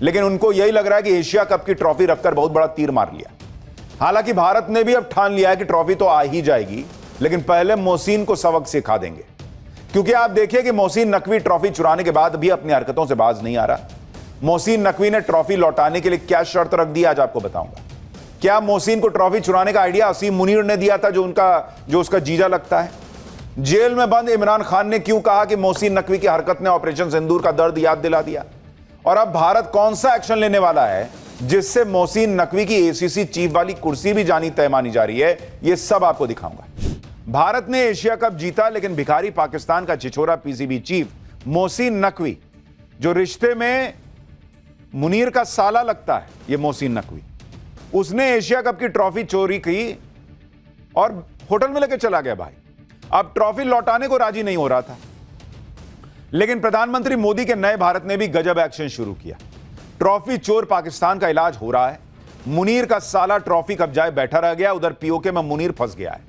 लेकिन उनको यही लग रहा है कि एशिया कप की ट्रॉफी रखकर बहुत बड़ा तीर मार लिया। हालांकि भारत ने भी अब ठान लिया है कि ट्रॉफी तो आ ही जाएगी, लेकिन पहले मोहसिन को सबक सिखा देंगे। क्योंकि आप देखिए कि मोहसिन नकवी ट्रॉफी चुराने के बाद भी अपनी हरकतों से बाज नहीं आ रहा। मोहसिन नकवी ने ट्रॉफी लौटाने के लिए क्या शर्त रख दी, आज आपको बताऊंगा। क्या मोहसिन को ट्रॉफी चुराने का आइडिया असीम मुनीर ने दिया था, जो उसका जीजा लगता है? जेल में बंद इमरान खान ने क्यों कहा कि मोहसिन नकवी की हरकत ने ऑपरेशन सिंदूर का दर्द याद दिला दिया? और अब भारत कौन सा एक्शन लेने वाला है जिससे मोहसिन नकवी की एसीसी चीफ वाली कुर्सी भी जानी तय मानी जा रही है, यह सब आपको दिखाऊंगा। भारत ने एशिया कप जीता, लेकिन भिखारी पाकिस्तान का छिछोरा पीसीबी चीफ मोहसिन नकवी, जो रिश्ते में मुनीर का साला लगता है, यह मोहसिन नकवी, उसने एशिया कप की ट्रॉफी चोरी की और होटल में लेके चला गया। भाई अब ट्रॉफी लौटाने को राजी नहीं हो रहा था, लेकिन प्रधानमंत्री मोदी के नए भारत ने भी गजब एक्शन शुरू किया। ट्रॉफी चोर पाकिस्तान का इलाज हो रहा है। मुनीर का साला ट्रॉफी कब्जाए बैठा रह गया, उधर पीओके में मुनीर फंस गया है।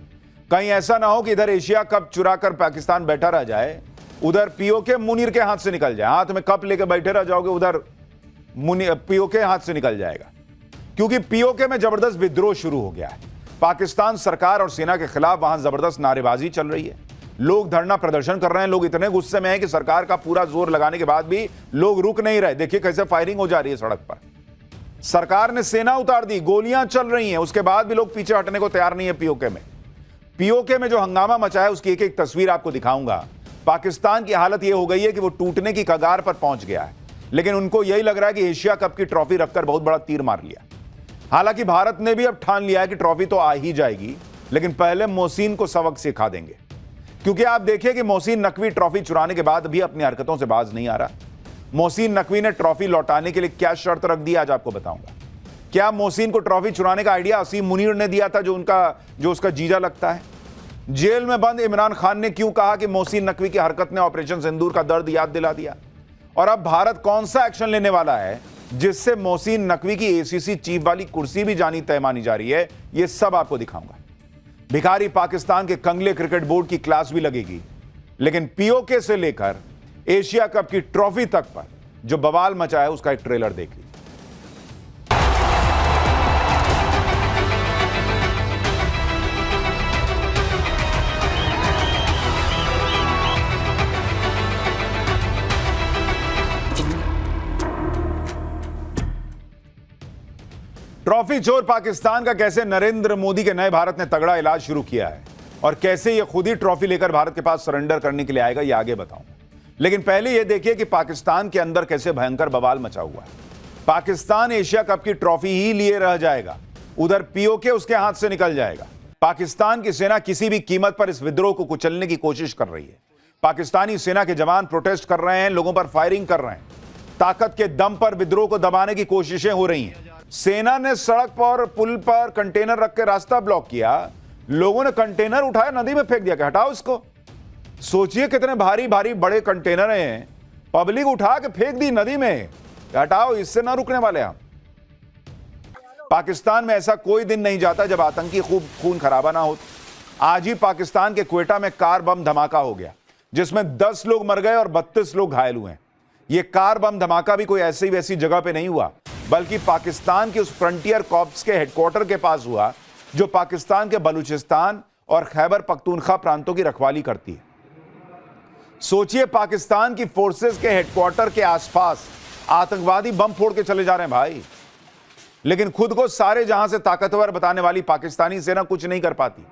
कहीं ऐसा ना हो कि इधर एशिया कप चुराकर पाकिस्तान बैठा रह जाए, उधर पीओके मुनीर के हाथ से निकल जाए। हाथ में कप लेकर बैठे रह जाओगे, उधर पीओके हाथ से निकल जाएगा। क्योंकि पीओके में जबरदस्त विद्रोह शुरू हो गया है। पाकिस्तान सरकार और सेना के खिलाफ वहां जबरदस्त नारेबाजी चल रही है। लोग धरना प्रदर्शन कर रहे हैं। लोग इतने गुस्से में हैं कि सरकार का पूरा जोर लगाने के बाद भी लोग रुक नहीं रहे। देखिए कैसे फायरिंग हो जा रही है सड़क पर। सरकार ने सेना उतार दी, गोलियां चल रही हैं, उसके बाद भी लोग पीछे हटने को तैयार नहीं है। पीओके में जो हंगामा मचा है उसकी एक एक तस्वीर आपको दिखाऊंगा। पाकिस्तान की हालत यह हो गई है कि वो टूटने की कगार पर पहुंच गया है, लेकिन उनको यही लग रहा है कि एशिया कप की ट्रॉफी रखकर बहुत बड़ा तीर मार लिया। हालांकि भारत ने भी अब ठान लिया है कि ट्रॉफी तो आ ही जाएगी, लेकिन पहले मोहसिन को सबक सिखा देंगे। क्योंकि आप देखिए कि मोहसिन नकवी ट्रॉफी चुराने के बाद भी अपनी हरकतों से बाज नहीं आ रहा। मोहसिन नकवी ने ट्रॉफी लौटाने के लिए क्या शर्त रख दी, आज आपको बताऊंगा। क्या मोहसिन को ट्रॉफी चुराने का आइडिया असीम मुनीर ने दिया था, जो उसका जीजा लगता है? जेल में बंद इमरान खान ने क्यों कहा कि मोहसिन नकवी की हरकत ने ऑपरेशन सिंदूर का दर्द याद दिला दिया? और अब भारत कौन सा एक्शन लेने वाला है जिससे मोहसिन नकवी की एसीसी चीफ वाली कुर्सी भी जानी तय मानी जा रही है, यह सब आपको दिखाऊंगा। भिखारी पाकिस्तान के कंगले क्रिकेट बोर्ड की क्लास भी लगेगी, लेकिन पीओके से लेकर एशिया कप की ट्रॉफी तक पर जो बवाल मचा है उसका एक ट्रेलर देख लीजिए। ट्रॉफी चोर पाकिस्तान का कैसे नरेंद्र मोदी के नए भारत ने तगड़ा इलाज शुरू किया है और कैसे यह खुद ही ट्रॉफी लेकर भारत के पास सरेंडर करने के लिए आएगा, यह आगे बताऊं। लेकिन पहले यह देखिए कि पाकिस्तान के अंदर कैसे भयंकर बवाल मचा हुआ है। पाकिस्तान एशिया कप की ट्रॉफी ही लिए रह जाएगा, उधर पीओके उसके हाथ से निकल जाएगा। पाकिस्तान की सेना किसी भी कीमत पर इस विद्रोह को कुचलने की कोशिश कर रही है। पाकिस्तानी सेना के जवान प्रोटेस्ट कर रहे हैं, लोगों पर फायरिंग कर रहे हैं। ताकत के दम पर विद्रोह को दबाने की कोशिशें हो रही हैं। सेना ने सड़क पर, पुल पर कंटेनर रख के रास्ता ब्लॉक किया। लोगों ने कंटेनर उठाया, नदी में फेंक दिया कि हटाओ इसको। सोचिए कितने भारी भारी बड़े कंटेनर हैं, पब्लिक उठा के फेंक दी नदी में, हटाओ, इससे ना रुकने वाले हम। पाकिस्तान में ऐसा कोई दिन नहीं जाता जब आतंकी खूब खून खराबा ना हो। आज ही पाकिस्तान के क्वेटा में कार बम धमाका हो गया, जिसमें 10 लोग मर गए और 32 लोग घायल हुए। यह कार बम धमाका भी कोई ऐसी वैसी जगह पे नहीं हुआ, बल्कि पाकिस्तान के उस फ्रंटियर कॉर्प्स के हेडक्वार्टर के पास हुआ, जो पाकिस्तान के बलूचिस्तान और खैबर पख्तूनख्वा प्रांतों की रखवाली करती है। सोचिए, पाकिस्तान की फोर्सेस के हेडक्वार्टर के आसपास आतंकवादी बम फोड़ के चले जा रहे हैं भाई। लेकिन खुद को सारे जहां से ताकतवर बताने वाली पाकिस्तानी सेना कुछ नहीं कर पाती।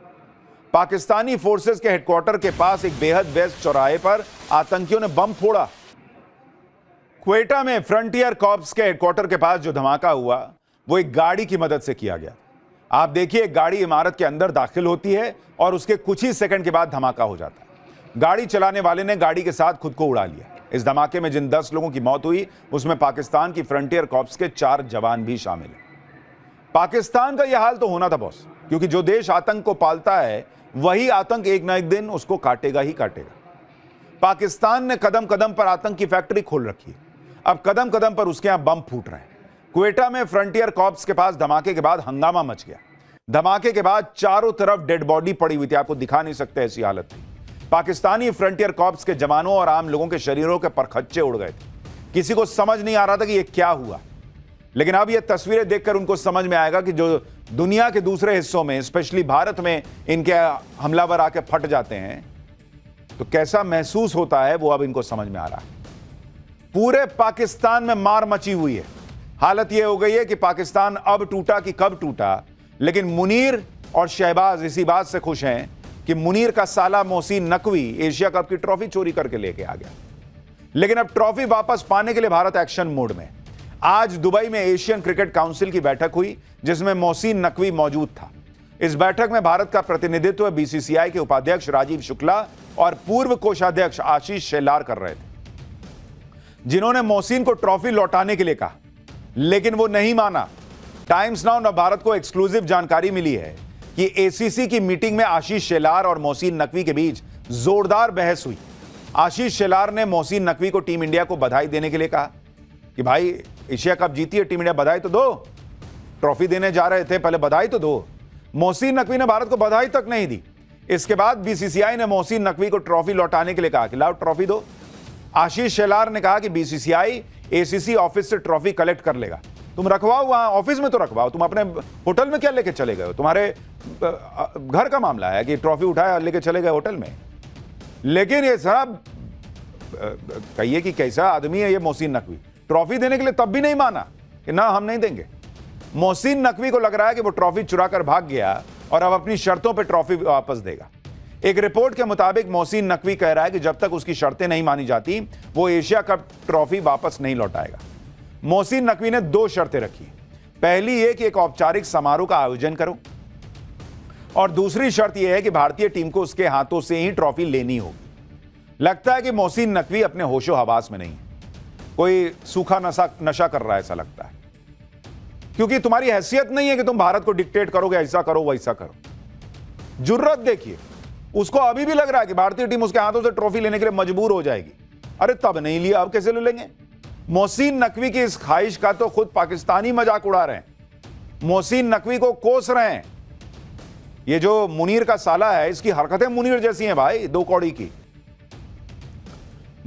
पाकिस्तानी फोर्सेस के हेडक्वार्टर के पास एक बेहद व्यस्त चौराहे पर आतंकियों ने बम फोड़ा। क्वेटा में फ्रंटियर कॉर्प्स के हेडक्वार्टर के पास जो धमाका हुआ वो एक गाड़ी की मदद से किया गया। आप देखिए, एक गाड़ी इमारत के अंदर दाखिल होती है और उसके कुछ ही सेकंड के बाद धमाका हो जाता है। गाड़ी चलाने वाले ने गाड़ी के साथ खुद को उड़ा लिया। इस धमाके में जिन 10 लोगों की मौत हुई उसमें पाकिस्तान की फ्रंटियर कॉर्प्स के 4 जवान भी शामिल हैं। पाकिस्तान का यह हाल तो होना था बॉस, क्योंकि जो देश आतंक को पालता है वही आतंक एक ना एक दिन उसको काटेगा ही काटेगा। पाकिस्तान ने कदम कदम पर आतंक की फैक्ट्री खोल रखी है। अब कदम कदम पर उसके यहां बम फूट रहे हैं। क्वेटा में फ्रंटियर कॉर्प्स के पास धमाके के बाद हंगामा मच गया। धमाके के बाद चारों तरफ डेड बॉडी पड़ी हुई थी, आपको दिखा नहीं सकते, ऐसी हालत थी। पाकिस्तानी फ्रंटियर कॉर्प्स के जवानों और आम लोगों के शरीरों के परखच्चे उड़ गए थे। किसी को समझ नहीं आ रहा था कि यह क्या हुआ। लेकिन अब ये तस्वीरें देखकर उनको समझ में आएगा कि जो दुनिया के दूसरे हिस्सों में, स्पेशली भारत में, इनके हमलावर आके फट जाते हैं तो कैसा महसूस होता है, वो अब इनको समझ में आ रहा है। पूरे पाकिस्तान में मार मची हुई है। हालत यह हो गई है कि पाकिस्तान अब टूटा कि कब टूटा, लेकिन मुनीर और शहबाज इसी बात से खुश हैं कि मुनीर का साला मोहसिन नकवी एशिया कप की ट्रॉफी चोरी करके लेके आ गया। लेकिन अब ट्रॉफी वापस पाने के लिए भारत एक्शन मोड में। आज दुबई में एशियन क्रिकेट काउंसिल की बैठक हुई जिसमें मोहसिन नकवी मौजूद था। इस बैठक में भारत का प्रतिनिधित्व बीसीसीआई के उपाध्यक्ष राजीव शुक्ला और पूर्व कोषाध्यक्ष आशीष शेलार कर रहे थे, जिन्होंने मोहसिन को ट्रॉफी लौटाने के लिए कहा, लेकिन वो नहीं माना। टाइम्स नाउ ने भारत को एक्सक्लूसिव जानकारी मिली है कि एसीसी की मीटिंग में आशीष शेलार और मोहसिन नकवी के बीच जोरदार बहस हुई। आशीष शेलार ने मोहसिन नकवी को टीम इंडिया को बधाई देने के लिए कहा कि भाई एशिया कप जीती है टीम इंडिया, बधाई तो दो, ट्रॉफी देने जा रहे थे, पहले बधाई तो दो। मोहसिन नकवी ने भारत को बधाई तक नहीं दी। इसके बाद बीसीसीआई ने मोहसिन नकवी को ट्रॉफी लौटाने के लिए कहा कि लाओ ट्रॉफी दो। आशीष शेलार ने कहा कि बीसीसीआई एसीसी ऑफिस से ट्रॉफी कलेक्ट कर लेगा, तुम रखवाओ, वहां ऑफिस में तो रखवाओ, तुम अपने होटल में क्या लेके चले गए हो, तुम्हारे घर का मामला है कि ट्रॉफी उठाया लेके चले गए होटल में। लेकिन ये साहब कहिए कि कैसा आदमी है ये मोहसिन नकवी, ट्रॉफी देने के लिए तब भी नहीं माना कि ना हम नहीं देंगे। मोहसिन नकवी को लग रहा है कि वो ट्रॉफी चुरा कर भाग गया और अब अपनी शर्तों पर ट्रॉफी वापस देगा। एक रिपोर्ट के मुताबिक मोहसिन नकवी कह रहा है कि जब तक उसकी शर्तें नहीं मानी जाती वो एशिया कप ट्रॉफी वापस नहीं लौटाएगा। मोहसिन नकवी ने 2 शर्तें रखी। पहली ये कि एक औपचारिक समारोह का आयोजन करो, और दूसरी शर्त यह है कि भारतीय टीम को उसके हाथों से ही ट्रॉफी लेनी होगी। लगता है कि मोहसिन नकवी अपने होशो हवास में नहीं है, कोई सूखा नशा कर रहा है ऐसा लगता है, क्योंकि तुम्हारी हैसियत नहीं है कि तुम भारत को डिक्टेट करोगे, ऐसा करो वैसा करो। जुर्रत देखिए, उसको अभी भी लग रहा है कि भारतीय टीम उसके हाथों से ट्रॉफी लेने के लिए मजबूर हो जाएगी। अरे तब नहीं लिया, अब कैसे ले लेंगे? मोहसिन नकवी की इस ख्वाहिश का तो खुद पाकिस्तानी मजाक उड़ा रहे हैं, मोहसिन नकवी को कोस रहे हैं। ये जो मुनीर का साला है, इसकी हरकतें मुनीर जैसी हैं भाई, 2 कौड़ी की।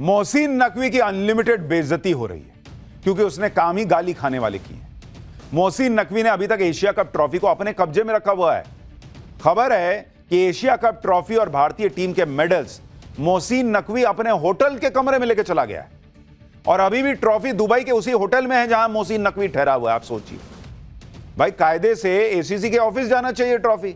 मोहसिन नकवी की अनलिमिटेड बेइज्जती हो रही है क्योंकि उसने काम ही गाली खाने वाले की है। मोहसिन नकवी ने अभी तक एशिया कप ट्रॉफी को अपने कब्जे में रखा हुआ है। खबर है कि एशिया कप ट्रॉफी और भारतीय टीम के मेडल्स मोहसिन नकवी अपने होटल के कमरे में लेकर चला गया है, और अभी भी ट्रॉफी दुबई के उसी होटल में है जहां मोहसिन नकवी ठहरा हुआ है। आप सोचिए भाई, कायदे से एसीसी के ऑफिस जाना चाहिए ट्रॉफी।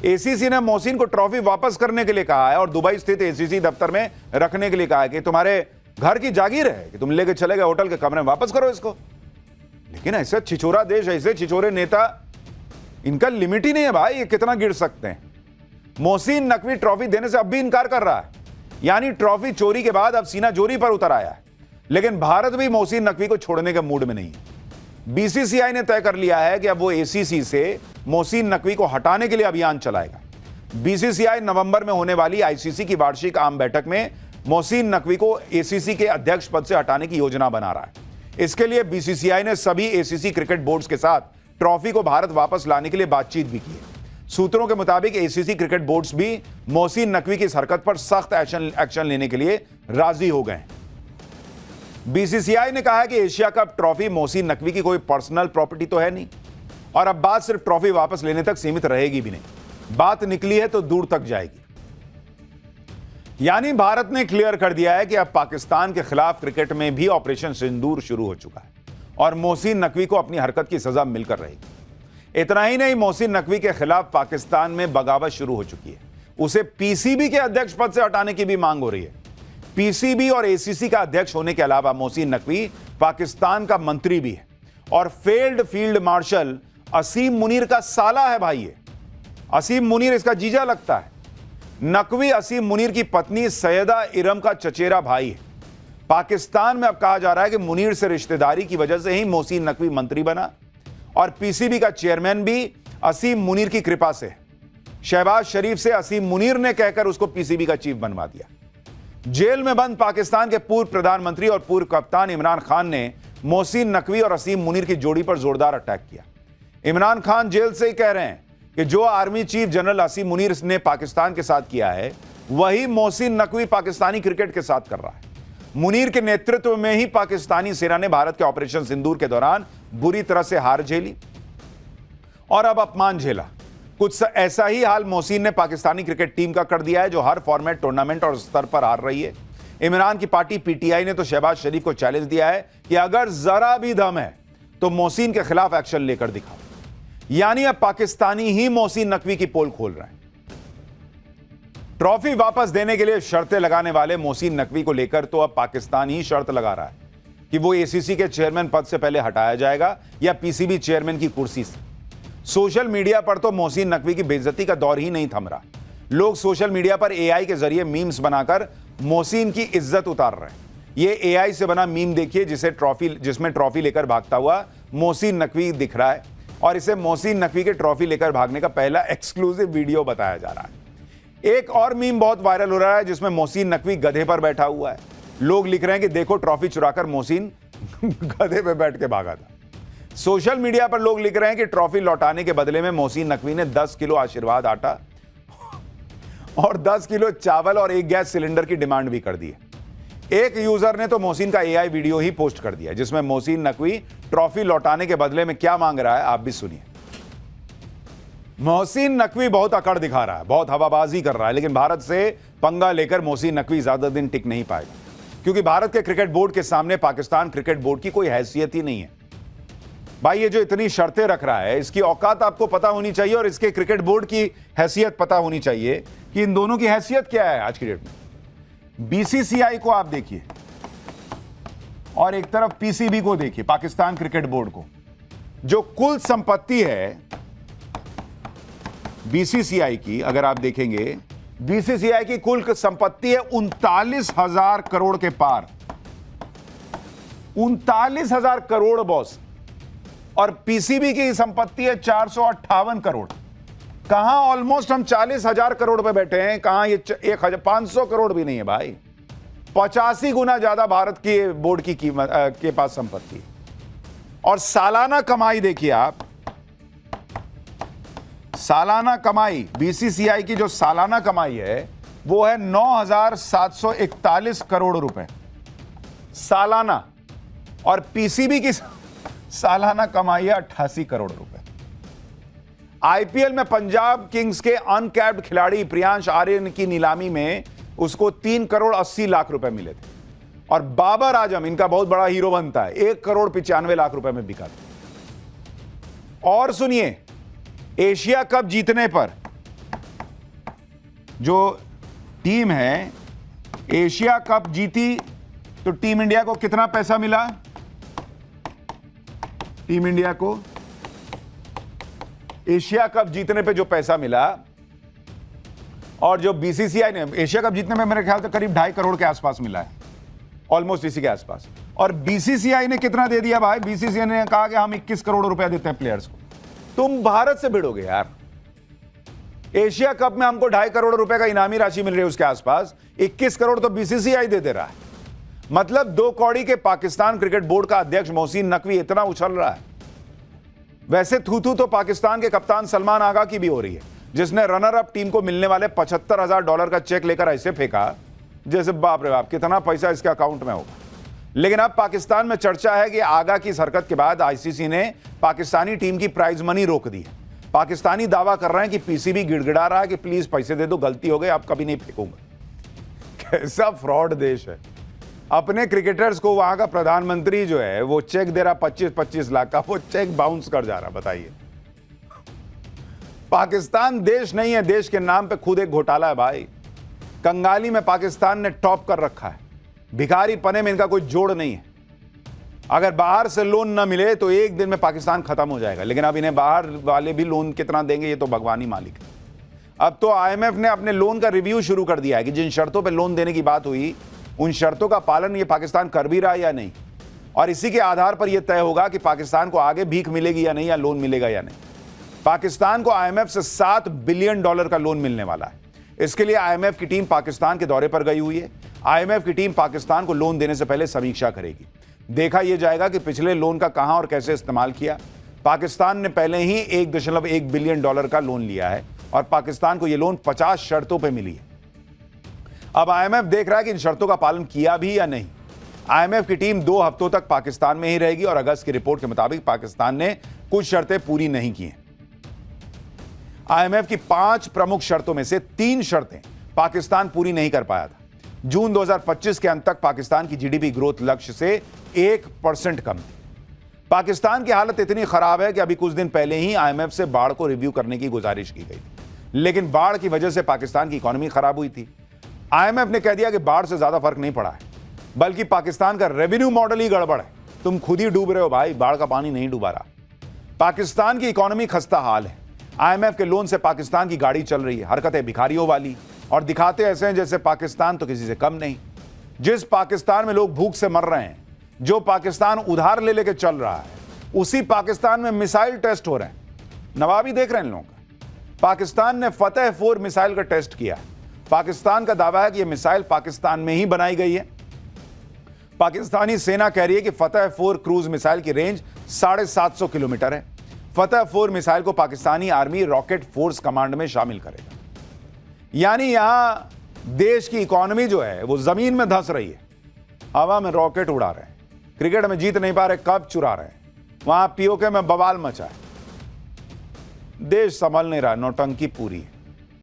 एसीसी ने मोहसिन को ट्रॉफी वापस करने के लिए कहा है और दुबई स्थित एसीसी दफ्तर में रखने के लिए कहा है कि तुम्हारे घर की जागीर है कि तुम लेके चले गए होटल के कमरे में, वापस करो इसको। लेकिन ऐसे छिछोरा देश, ऐसे छिछोरे नेता, इनका लिमिट ही नहीं है भाई, ये कितना गिर सकते हैं। मोहसिन नकवी ट्रॉफी देने से अब भी इनकार कर रहा है, यानी ट्रॉफी चोरी के बाद अब सीना जोरी पर उतर आया है। लेकिन भारत भी मोहसिन नकवी को छोड़ने के मूड में नहीं है। बीसीसीआई ने तय कर लिया है कि अब वो एसीसी से मोहसिन नकवी को हटाने के लिए अभियान चलाएगा। बीसीसीआई नवंबर में होने वाली आईसीसी की वार्षिक आम बैठक में मोहसिन नकवी को एसीसी के अध्यक्ष पद से हटाने की योजना बना रहा है। इसके लिए बीसीसीआई ने सभी एसीसी क्रिकेट बोर्ड्स के साथ ट्रॉफी को भारत वापस लाने के लिए बातचीत भी की है। सूत्रों के मुताबिक एसीसी क्रिकेट बोर्ड्स भी मोहसिन नकवी की इस हरकत पर सख्त एक्शन लेने के लिए राजी हो गए। बीसीसीआई ने कहा है कि Asia cup trophy Mohsin Naqvi की कोई पर्सनल प्रॉपर्टी तो है नहीं, और अब बात सिर्फ ट्रॉफी वापस लेने तक सीमित रहेगी भी नहीं। बात निकली है तो दूर तक जाएगी। यानी भारत ने क्लियर कर दिया है कि अब पाकिस्तान के खिलाफ क्रिकेट में भी ऑपरेशन सिंदूर शुरू हो चुका है और मोहसिन नकवी को अपनी हरकत की सजा मिलकर रहेगी। इतना ही नहीं, मोहसिन नकवी के खिलाफ पाकिस्तान में बगावत शुरू हो चुकी है। उसे पीसीबी के अध्यक्ष पद से हटाने की भी मांग हो रही है। पीसीबी और एसीसी का अध्यक्ष होने के अलावा मोहसिन नकवी पाकिस्तान का मंत्री भी है और फेल्ड फील्ड मार्शल असीम मुनीर का साला है भाई। ये असीम मुनीर इसका जीजा लगता है। नकवी असीम मुनीर की पत्नी सैयदा इरम का चचेरा भाई है। पाकिस्तान में अब कहा जा रहा है कि मुनीर से रिश्तेदारी की वजह से ही मोहसिन नकवी मंत्री बना और पीसीबी का चेयरमैन भी असीम मुनीर की कृपा से है। शहबाज शरीफ से असीम मुनीर ने कहकर उसको पीसीबी का चीफ बनवा दिया। जेल में बंद पाकिस्तान के पूर्व प्रधानमंत्री और पूर्व कप्तान इमरान खान ने मोहसिन नकवी और असीम मुनीर की जोड़ी पर जोरदार अटैक किया। इमरान खान जेल से ही कह रहे हैं कि जो आर्मी चीफ जनरल असीम मुनीर ने पाकिस्तान के साथ किया है वही मोहसिन नकवी पाकिस्तानी क्रिकेट के साथ कर रहा है। मुनीर के नेतृत्व में ही पाकिस्तानी सेना ने भारत के ऑपरेशन सिंदूर के दौरान बुरी तरह से हार झेली और अब अपमान झेला। कुछ ऐसा ही हाल मोहसिन ने पाकिस्तानी क्रिकेट टीम का कर दिया है, जो हर फॉर्मेट, टूर्नामेंट और स्तर पर हार रही है। इमरान की पार्टी पीटीआई ने तो शहबाज शरीफ को चैलेंज दिया है कि अगर जरा भी दम है तो मोहसिन के खिलाफ एक्शन लेकर दिखाओ। यानी अब पाकिस्तानी ही मोहसिन नकवी की पोल खोल रहा है। ट्रॉफी वापस देने के लिए शर्तें लगाने वाले मोहसिन नकवी को लेकर तो अब पाकिस्तान ही शर्त लगा रहा है कि वो एसीसी के चेयरमैन पद से पहले हटाया जाएगा या पीसीबी चेयरमैन की कुर्सी से। सोशल मीडिया पर तो मोहसिन नकवी की बेइज्जती का दौर ही नहीं थम रहा। लोग सोशल मीडिया पर एआई के जरिए मीम्स बनाकर मोहसिन की इज्जत उतार रहे हैं। ये एआई से बना मीम देखिए जिसमें ट्रॉफी लेकर भागता हुआ मोहसिन नकवी दिख रहा है और इसे मोहसिन नकवी के ट्रॉफी लेकर भागने का पहला एक्सक्लूसिव वीडियो बताया जा रहा है। एक और मीम बहुत वायरल हो रहा है जिसमें मोहसिन नकवी गधे पर बैठा हुआ है। लोग लिख रहे हैं कि देखो ट्रॉफी चुराकर मोहसिन गधे पर बैठ के भागा था। सोशल मीडिया पर लोग लिख रहे हैं कि ट्रॉफी लौटाने के बदले में मोहसिन नकवी ने 10 किलो आशीर्वाद आटा और 10 किलो चावल और एक गैस सिलेंडर की डिमांड भी कर दी है। एक यूजर ने तो मोहसिन का एआई वीडियो ही पोस्ट कर दिया जिसमें मोहसिन नकवी ट्रॉफी लौटाने के बदले में क्या मांग रहा है, आप भी सुनिए। मोहसिन नकवी बहुत अकड़ दिखा रहा है, बहुत हवाबाजी कर रहा है, लेकिन भारत से पंगा लेकर मोहसिन नकवी ज्यादा दिन टिक नहीं पाएगा, क्योंकि भारत के क्रिकेट बोर्ड के सामने पाकिस्तान क्रिकेट बोर्ड की कोई हैसियत ही नहीं है। भाई ये जो इतनी शर्तें रख रहा है, इसकी औकात आपको पता होनी चाहिए और इसके क्रिकेट बोर्ड की हैसियत पता होनी चाहिए कि इन दोनों की हैसियत क्या है आज की डेट में। बीसीसीआई को आप देखिए और एक तरफ पीसीबी को देखिए, पाकिस्तान क्रिकेट बोर्ड को। जो कुल संपत्ति है बीसीसीआई की, अगर आप देखेंगे बीसीसीआई की कुल संपत्ति है 39,000 करोड़ के पार। 39,000 करोड़ बॉस। और पीसीबी की संपत्ति है 458 करोड़। कहां ऑलमोस्ट हम 40,000 करोड़ पे बैठे हैं, कहां ये 1,500 करोड़ भी नहीं है भाई। 85 गुना ज्यादा भारत की बोर्ड की कीमत के पास संपत्ति। और सालाना कमाई देखिए आप, सालाना कमाई बीसीसीआई की जो सालाना कमाई है वो है 9,741 करोड़ रुपए सालाना। और पीसीबी की सालाना कमाई है 88 करोड़ रुपए। आईपीएल में पंजाब किंग्स के अनकैप्ड खिलाड़ी प्रियांश आर्यन की नीलामी में उसको 3 करोड़ 80 लाख रुपए मिले थे और बाबर आजम इनका बहुत बड़ा हीरो बनता है, 1 करोड़ 95 लाख रुपए में बिका था। और सुनिए, एशिया कप जीतने पर जो टीम है एशिया कप जीती तो टीम इंडिया को कितना पैसा मिला? टीम इंडिया को एशिया कप जीतने पे जो पैसा मिला, और जो बीसीसीआई ने एशिया कप जीतने में मेरे ख्याल से करीब 2.5 करोड़ के आसपास मिला है, ऑलमोस्ट इसी के आसपास। और बीसीसीआई ने कितना दे दिया भाई? बीसीसीआई ने कहा कि हम 21 करोड़ रुपया देते हैं प्लेयर्स को। तुम भारत से भिड़ोगे यार। एशिया कप में हमको 2.5 करोड़ रुपए का इनामी राशि मिल रही है, उसके आसपास 21 करोड़ तो बीसीसीआई दे रहा है। मतलब 2 कौड़ी के पाकिस्तान क्रिकेट बोर्ड का अध्यक्ष मोहसिन नकवी इतना उछल रहा है। वैसे थू तो पाकिस्तान के कप्तान सलमान आगा की भी हो रही है, जिसने रनर अप टीम को मिलने वाले $75,000 का चेक लेकर ऐसे फेंका जैसे बाप रे बाप कितना पैसा इसके अकाउंट में होगा। लेकिन अब पाकिस्तान में चर्चा है कि आगा की इस हरकत के बाद आईसीसी ने पाकिस्तानी टीम की प्राइज मनी रोक दी है। पाकिस्तानी दावा कर रहे हैं कि पीसीबी गिड़गिड़ा रहा है कि प्लीज पैसे दे दो, गलती हो गई, अब कभी नहीं फेंकूंगा। कैसा फ्रॉड देश है। अपने क्रिकेटर्स को वहां का प्रधानमंत्री जो है वो चेक दे रहा 25-25 लाख का, वो चेक बाउंस कर जा रहा। बताइए, पाकिस्तान देश नहीं है, देश के नाम पे खुद एक घोटाला है भाई। कंगाली में पाकिस्तान ने टॉप कर रखा है, भिखारी पने में इनका कोई जोड़ नहीं है। अगर बाहर से लोन ना मिले तो एक दिन में पाकिस्तान खत्म हो जाएगा, लेकिन अब इन्हें बाहर वाले भी लोन कितना देंगे ये तो भगवान ही मालिक है। अब तो आईएमएफ ने अपने लोन का रिव्यू शुरू कर दिया है कि जिन शर्तों पर लोन देने की बात हुई उन शर्तों का पालन ये पाकिस्तान कर भी रहा है या नहीं, और इसी के आधार पर यह तय होगा कि पाकिस्तान को आगे भीख मिलेगी या नहीं, या लोन मिलेगा या नहीं। पाकिस्तान को आईएमएफ से $7 बिलियन का लोन मिलने वाला है। इसके लिए आईएमएफ की टीम पाकिस्तान के दौरे पर गई हुई है। आईएमएफ की टीम पाकिस्तान को लोन देने से पहले समीक्षा करेगी। देखा यह जाएगा कि पिछले लोन का कहां और कैसे इस्तेमाल किया। पाकिस्तान ने पहले ही $1.1 बिलियन का लोन लिया है और पाकिस्तान को यह लोन 50 शर्तों पर मिली है। अब आईएमएफ देख रहा है कि इन शर्तों का पालन किया भी या नहीं। आईएमएफ की टीम 2 हफ्तों तक पाकिस्तान में ही रहेगी और अगस्त की रिपोर्ट के मुताबिक पाकिस्तान ने कुछ शर्तें पूरी नहीं की हैं। आईएमएफ की 5 प्रमुख शर्तों में से 3 शर्तें पाकिस्तान पूरी नहीं कर पाया था। जून 2025 के अंत तक पाकिस्तान की जीडीपी ग्रोथ लक्ष्य से 1% कम थी। पाकिस्तान की हालत इतनी खराब है कि अभी कुछ दिन पहले ही आईएमएफ से बाढ़ को रिव्यू करने की गुजारिश की गई थी, लेकिन बाढ़ की वजह से पाकिस्तान की इकोनॉमी खराब हुई थी। आईएमएफ ने कह दिया कि बाढ़ से ज्यादा फर्क नहीं पड़ा है, बल्कि पाकिस्तान का रेवेन्यू मॉडल ही गड़बड़ है। तुम खुद ही डूब रहे हो भाई, बाढ़ का पानी नहीं डूबा रहा। पाकिस्तान की इकोनॉमी खस्ता हाल है। आईएमएफ के लोन से पाकिस्तान की गाड़ी चल रही है, हरकतें भिखारियों वाली, और दिखाते ऐसे हैं जैसे पाकिस्तान तो किसी से कम नहीं। जिस पाकिस्तान में लोग भूख से मर रहे हैं, जो पाकिस्तान उधार ले लेके चल रहा है, उसी पाकिस्तान में मिसाइल टेस्ट हो रहे हैं। नवाबी देख रहे हैं इन लोगों का। पाकिस्तान ने फतेह 4 मिसाइल का टेस्ट किया। पाकिस्तान का दावा है कि यह मिसाइल पाकिस्तान में ही बनाई गई है। पाकिस्तानी सेना कह रही है कि फतेह 4 क्रूज मिसाइल की रेंज 750 किलोमीटर है। फतेह 4 मिसाइल को Pakistani army rocket force command में शामिल करेगा। यानी यहां देश की इकोनॉमी जो है वो जमीन में धंस रही है, हवा में रॉकेट उड़ा रहे हैं। क्रिकेट में जीत नहीं पा रहे, कब चुरा रहे हैं। वहां पीओके में बवाल मचा है। देश संभल नहीं रहा, नौटंकी पूरी है।